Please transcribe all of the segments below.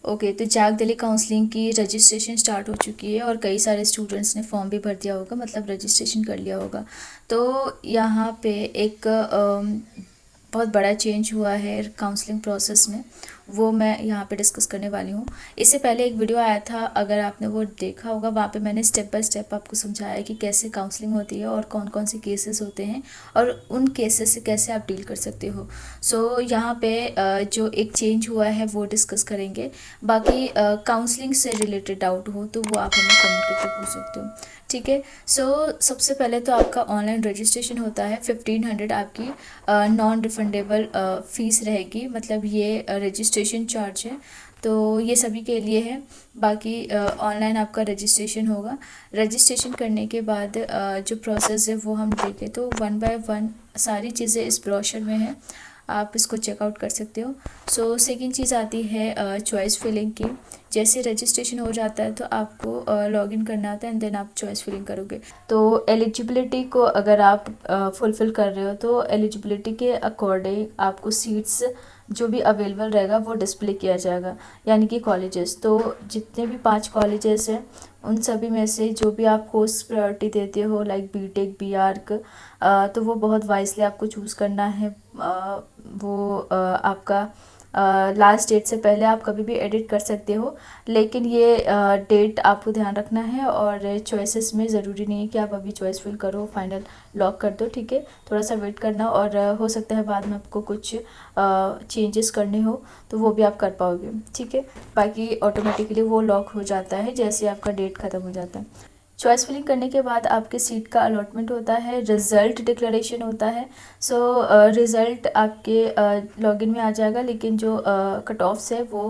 Okay, तो Jack Delhi counselling की registration start हो चुकी है और कई सारे स्टूडेंट्स ने फॉर्म भी भर दिया होगा, मतलब रजिस्ट्रेशन कर लिया होगा। तो यहाँ पे एक बहुत बड़ा चेंज हुआ है काउंसलिंग प्रोसेस में, वो मैं यहाँ पे डिस्कस करने वाली हूँ। इससे पहले एक वीडियो आया था, अगर आपने वो देखा होगा, वहाँ पे मैंने स्टेप बाय स्टेप आपको समझाया कि कैसे काउंसलिंग होती है और कौन कौन से केसेस होते हैं और उन केसेस से कैसे आप डील कर सकते हो। सो यहाँ पे जो एक चेंज हुआ है वो डिस्कस करेंगे। बाकी काउंसलिंग से रिलेटेड डाउट हो तो वो आप हमें कमेंट करके पूछ सकते हो, ठीक है। सो सबसे पहले तो आपका ऑनलाइन रजिस्ट्रेशन होता है। 1500 आपकी नॉन रिफंडेबल फ़ीस रहेगी, मतलब ये रजिस्ट्रेशन चार्ज है, तो ये सभी के लिए है। बाकी ऑनलाइन आपका रजिस्ट्रेशन होगा। रजिस्ट्रेशन करने के बाद जो प्रोसेस है वो हम देखें तो वन बाय वन सारी चीज़ें इस ब्रोशर में है, आप इसको चेकआउट कर सकते हो। सो सेकंड चीज़ आती है चॉइस फिलिंग की। जैसे रजिस्ट्रेशन हो जाता है तो आपको लॉगिन करना आता है एंड देन आप चॉइस फिलिंग करोगे। तो एलिजिबिलिटी को अगर आप फुलफ़िल कर रहे हो तो एलिजिबिलिटी के अकॉर्डिंग आपको सीट्स जो भी अवेलेबल रहेगा वो डिस्प्ले किया जाएगा, यानी कि कॉलेजेस। तो जितने भी 5 कॉलेजेस हैं उन सभी में से जो भी आप कोर्स प्रायोरिटी देते हो, लाइक बीटेक, बी आर्क, तो वो बहुत वाइजली आपको चूज़ करना है। वो आपका लास्ट डेट से पहले आप कभी भी एडिट कर सकते हो, लेकिन ये डेट आपको ध्यान रखना है। और चॉइसेस में ज़रूरी नहीं है कि आप अभी चॉइस फिल करो, फाइनल लॉक कर दो, ठीक है। थोड़ा सा वेट करना, और हो सकता है बाद में आपको कुछ चेंजेस करने हो तो वो भी आप कर पाओगे, ठीक है। बाकी ऑटोमेटिकली वो लॉक हो जाता है जैसे आपका डेट ख़त्म हो जाता है। चॉइस फिलिंग करने के बाद आपके सीट का अलॉटमेंट होता है, रिज़ल्ट डिक्लेरेशन होता है। सो रिज़ल्ट आपके लॉगिन में आ जाएगा, लेकिन जो कट ऑफ्स है वो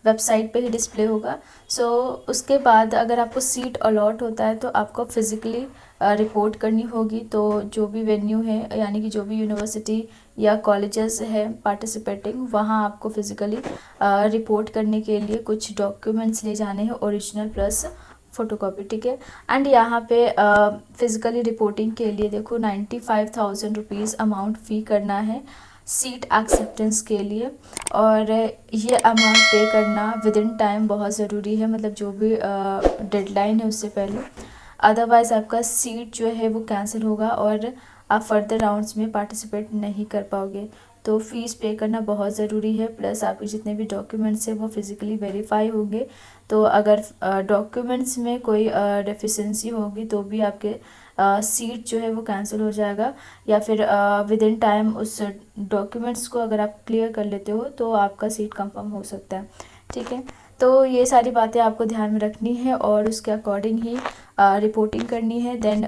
वेबसाइट पे ही डिस्प्ले होगा। सो उसके बाद अगर आपको सीट अलॉट होता है तो आपको फिज़िकली रिपोर्ट करनी होगी। तो जो भी वेन्यू है, यानी कि जो भी यूनिवर्सिटी या कॉलेजेस है पार्टिसिपेटिंग, वहाँ आपको फिज़िकली रिपोर्ट करने के लिए कुछ डॉक्यूमेंट्स ले जाने हैं, ओरिजिनल प्लस फ़ोटोकॉपी, ठीक है। एंड यहाँ पे फिज़िकली रिपोर्टिंग के लिए देखो 95,000 रुपीज़ अमाउंट फ़ी करना है सीट एक्सेप्टेंस के लिए। और ये अमाउंट पे करना विद इन टाइम बहुत ज़रूरी है, मतलब जो भी डेडलाइन है उससे पहले, अदरवाइज़ आपका सीट जो है वो कैंसिल होगा और आप फर्दर राउंड्स में पार्टिसिपेट नहीं कर पाओगे। तो फ़ीस पे करना बहुत ज़रूरी है, प्लस आपके जितने भी डॉक्यूमेंट्स हैं वो फिज़िकली वेरीफाई होंगे। तो अगर डॉक्यूमेंट्स में कोई डेफिशिएंसी होगी तो भी आपके सीट जो है वो कैंसिल हो जाएगा, या फिर विद इन टाइम उस डॉक्यूमेंट्स को अगर आप क्लियर कर लेते हो तो आपका सीट कंफर्म हो सकता है, ठीक है। तो ये सारी बातें आपको ध्यान में रखनी है और उसके अकॉर्डिंग ही रिपोर्टिंग करनी है। देन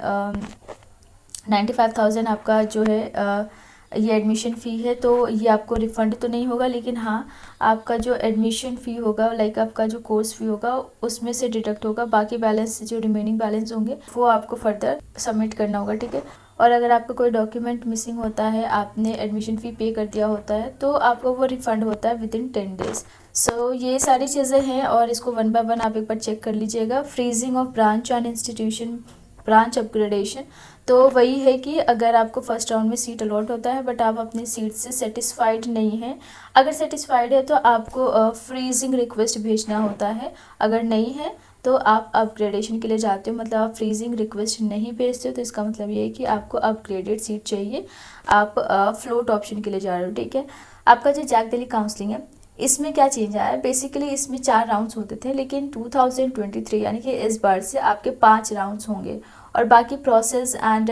95,000 आपका जो है ये एडमिशन फ़ी है, तो ये आपको रिफ़ंड तो नहीं होगा, लेकिन हाँ आपका जो एडमिशन फ़ी होगा, लाइक आपका जो कोर्स फ़ी होगा उसमें से डिडक्ट होगा। बाकी बैलेंस जो रिमेनिंग बैलेंस होंगे वो आपको फर्दर सबमिट करना होगा, ठीक है। और अगर आपका कोई डॉक्यूमेंट मिसिंग होता है, आपने एडमिशन फ़ी पे कर दिया होता है, तो आपको वो रिफ़ंड होता है विद इन 10 डेज़। सो ये सारी चीज़ें हैं और इसको वन बाय वन आप एक बार चेक कर लीजिएगा। Freezing of branch and institution branch upgradation, तो वही है कि अगर आपको फर्स्ट राउंड में सीट अलॉट होता है बट आप अपनी सीट से सेटिस्फाइड नहीं हैं, अगर सेटिस्फाइड है तो आपको फ्रीजिंग रिक्वेस्ट भेजना होता है। अगर नहीं है तो आप अपग्रेडेशन के लिए जाते हो, मतलब आप फ्रीजिंग रिक्वेस्ट नहीं भेजते हो तो इसका मतलब ये है कि आपको अपग्रेडेड सीट चाहिए, आप फ्लोट ऑप्शन के लिए जा रहे हो, ठीक है। आपका जो जैक दिल्ली काउंसलिंग है इसमें क्या चेंज आया है, बेसिकली इसमें 4 राउंड्स होते थे, लेकिन 2023 यानी कि इस बार से आपके 5 राउंड्स होंगे। और बाकी प्रोसेस एंड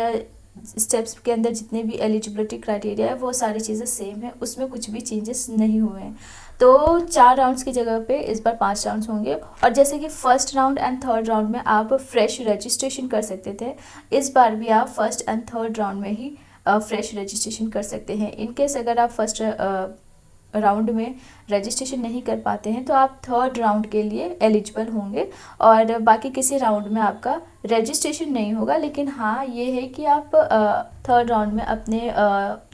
स्टेप्स के अंदर जितने भी एलिजिबिलिटी क्राइटेरिया है वो सारी चीज़ें सेम है, उसमें कुछ भी चेंजेस नहीं हुए हैं। तो 4 राउंड्स की जगह पे इस बार 5 राउंड्स होंगे। और जैसे कि first round and third round में आप फ्रेश रजिस्ट्रेशन कर सकते थे, इस बार भी आप फर्स्ट एंड थर्ड राउंड में ही फ्रेश रजिस्ट्रेशन कर सकते हैं। इनकेस अगर आप फर्स्ट राउंड में रजिस्ट्रेशन नहीं कर पाते हैं तो आप थर्ड राउंड के लिए एलिजिबल होंगे, और बाकी किसी राउंड में आपका रजिस्ट्रेशन नहीं होगा। लेकिन हाँ ये है कि आप थर्ड राउंड में अपने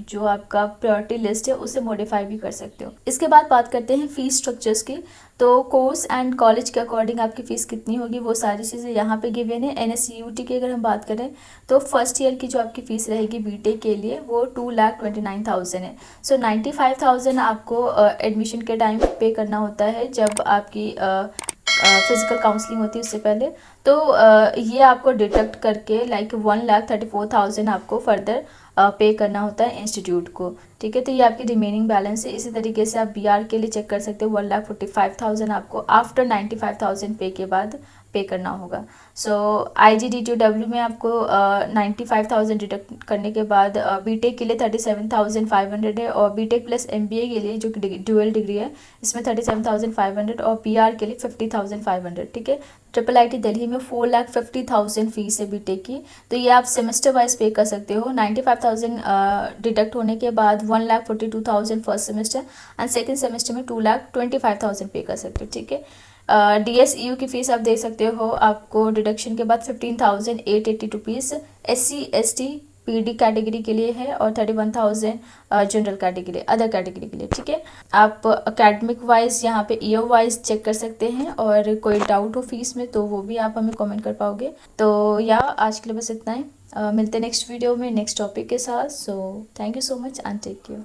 जो आपका प्रायोरिटी लिस्ट है उसे मॉडिफाई भी कर सकते हो। इसके बाद बात करते हैं फ़ीस स्ट्रक्चर्स की। तो कोर्स एंड कॉलेज के अकॉर्डिंग आपकी फ़ीस कितनी होगी वो सारी चीज़ें यहाँ पे गिवन है। NSCUT की अगर हम बात करें तो फर्स्ट ईयर की जो आपकी फ़ीस रहेगी बीटेक के लिए वो 2,29,000 है। सो 95,000 आपको एडमिशन के टाइम पे करना होता है जब आपकी फिज़िकल काउंसलिंग होती है उससे पहले। तो ये आपको डिडक्ट करके लाइक 1,34,000 आपको फर्दर पे करना होता है इंस्टीट्यूट को। ठीक है, तो ये आपकी रिमेनिंग बैलेंस है। इसी तरीके से आप BR के लिए चेक कर सकते हो, 1,45,000 आपको आफ्टर 95,000 पे के बाद पे करना होगा। सो IGDTW में आपको 95,000 डिडक्ट करने के बाद बीटेक के लिए 37,500 है, और बीटेक प्लस MBA के लिए जो ड्यूअल डिग्री है इसमें 37,500, और PR के लिए 50,500। ठीक है, IIIT दिल्ली में 4,50,000 फीस है बीटेक की। तो ये आप सेमेस्टर वाइज पे कर सकते हो। 95,000 डिडक्ट होने के बाद 1,42,000 first semester and second semester में 2,25,000 पे कर सकते हो। ठीक है, DSEU की फ़ीस आप दे सकते हो, आपको डिडक्शन के बाद 15,880 rupees SC ST PD category के लिए है, और 31,000 जनरल कैटेगरी अदर कैटेगरी के लिए। ठीक है, आप अकेडमिक वाइज यहाँ पे ईयर वाइज चेक कर सकते हैं, और कोई डाउट हो फीस में तो वो भी आप हमें कमेंट कर पाओगे। तो या आज के लिए बस इतना ही। मिलते हैं नेक्स्ट वीडियो में नेक्स्ट टॉपिक के साथ। So thank you so much and take care.